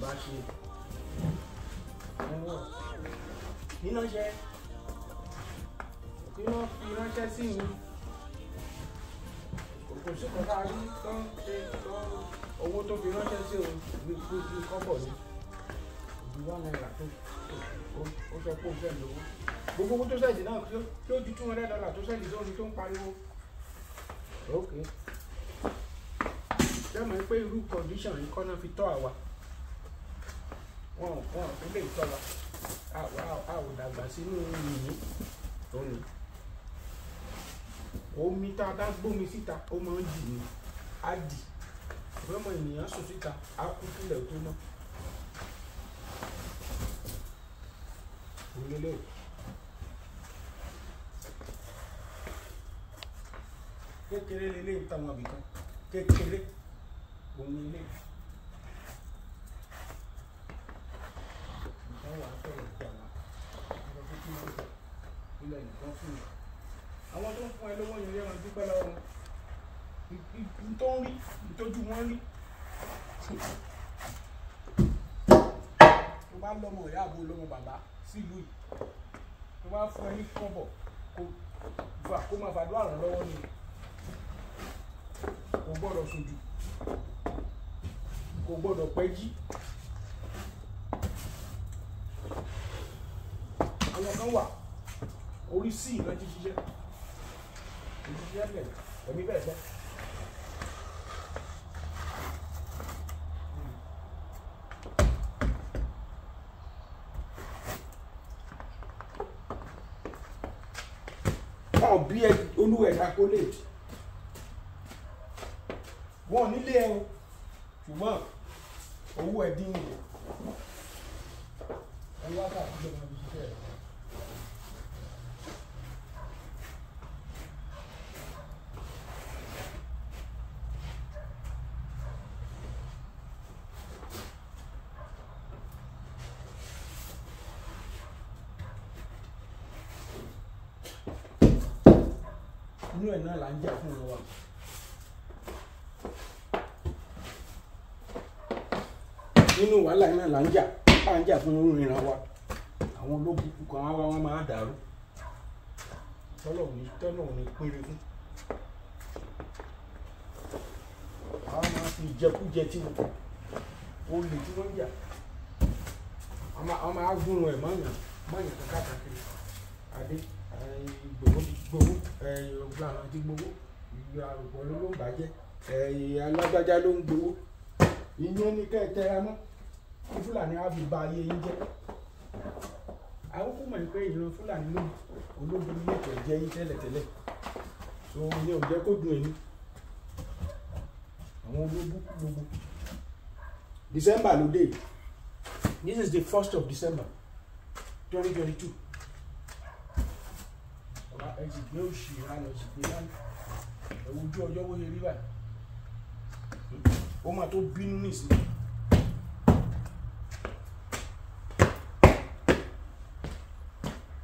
bá ṣe iná ṣe iná fi ránṣẹ́ sí mi kò sí kan tá a rí tó ń ṣe owó tó fi ránṣẹ́ sí òun gbogbo kọ́bọ̀ ni òbí wà náírà tó ó sọ pé ó fẹ́ lówó gbogbo owó tó sẹ́ẹ̀dì náà tí ó ju $200 tó sẹ́ẹ̀dì sórí tó ń pariwo ok jẹ́mọ̀ pé irú condition yìí kọ́ náà fi tọ́ àwa wọn ò lè tọ́ wa a ò dàgbà sínú yìnyín òní omi tá a bá gbómi síta ó máa ń dì ní á dì ọmọ ènìyàn sùn síta á kú kílẹ̀ tó mọ́ òlélẹ̀ kékeré lélẹ̀ ń tàwọn àbíkan kékeré omi ilé nǹkan wà á fẹ́rẹ̀ ìjà wa ọ̀rọ̀ tó kí wọ́n ilẹ̀ nìkan fún mi àwọn tó ń fún ẹ lówó yẹn lẹ́wọ̀n dúpẹ́ lọ́wọ́ wọn tó ń rí ìtọ́jú wọn rí tó bá lọ́mọ ìyá àbò lọ́mọ bàbá sílùú yìí tó bá fún ẹ ní kọ́bọ̀ kó máa fàdúrà ràn lọ́wọ́ ni kò gbọ́dọ̀ sojú kò gbọ́dọ̀ pẹ́ jí àwọn kan wà orí sí ìrántí ṣiṣẹ́ ìṣiṣẹ́ bẹ̀rẹ̀ ẹ̀mí bẹ̀rẹ̀ bẹ́ wọn bí olúwẹ̀ dákólèdì wọn nílé ẹ o ṣùgbọ́n owó ẹ̀ dín nìyẹn ẹni wákàtí ìjọba ní ṣiṣẹ́ rẹ̀. inú ẹ̀ náà là ń jà fún wọn wa. nínú wàhálà náà là ń jà fún ohun ìran wa àwọn ológun kan wá wọn máa dàrú tọ́nà ò ní péré fún àwọn máa fi ìjẹkújẹ tí wọ́n lè tí wọ́n jà àwọn máa gúnrun ẹ̀ mọ́yàn káàkiri adé gbowó ọgbà àwọn ti gbowó ìgbà àrùkọ ló ń bàjẹ́ alágbájá ló ń gbowó ìyẹn ní ká ẹ tẹra mọ́ kí fúlàní á fi ba ayé yín jẹ́ àwọn kò mọ̀ pé ìran fúlàní ló ológun ilé ìtẹ̀ jẹ́ yín tẹ́lẹ̀tẹ́lẹ̀ so ìyẹn ò jẹ́ kó dùn ẹni àwọn ológun gbogbo December ló dé this is the 1st of December 2022 ọba ẹ ti gbé òṣì ìranà ti gbé lánàá ẹ̀wù ojú ọjọ́ wó ṣe rí báyìí ó máa tó bínú nísìnyí.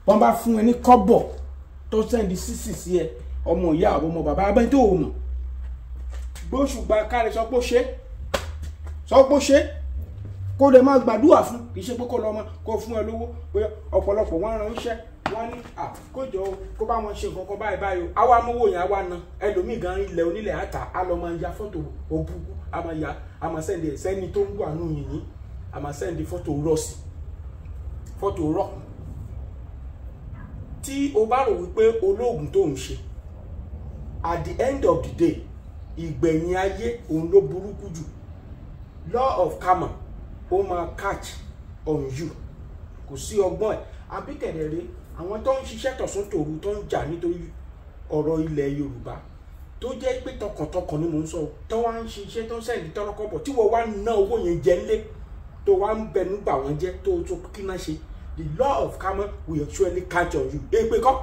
wọ́n bá fún ẹ ní kọ́bọ̀ tó sẹ́ndí sísì sí ẹ ọmọ ìyá àwọn ọmọ bàbá abẹ́ tó o mọ̀ gbóṣùgbà káre sọ pé ó ṣe kó lè má gbàdúrà fún kì í ṣe pé kó lọ mọ kó fún ẹ lówó pé ọ̀pọ̀lọpọ̀ wọn ránṣẹ́ wọn ní àkójọ kó bá wọn ṣe nǹkan kan báyìí o àwa amówó yẹn àwa na ẹlòmíì gan ilẹ̀ onílẹ̀ àtà á lọ máa ya fọ́tò òbúkú a máa ya a máa sẹ́ndì ẹ̀ sẹ́ni tó ń wà nù yìnyín a máa sẹ́ndì fọ́tò rọ̀ sí fọ́tò rọ̀ tí o bá rò wípé olóògùn tó ń ṣe at the end of the day ìgbẹ̀yìn ayé òun ló burúkú jù law of karma ó máa catch on you kò sí ọgbọ́n ẹ̀ àbí kẹ̀dẹ̀rẹ́ àwọn tó ń ṣiṣẹ́ tọ̀sán tòru tó ń jà nítorí ọ̀rọ̀ ilẹ̀ Yorùbá tó jẹ́ pé tọkàntọkàn ni mò ń sọ tó wá ń ṣiṣẹ́ tó ń sẹ́yìn tọ́lọ́kọ́bọ̀ tí wọ́n wá ná owó yẹn jẹ ńlé tó wá ń bẹnu bà wọ́n jẹ́ tó kí náà ṣe the law of karma will actually catch on you èpè kọ́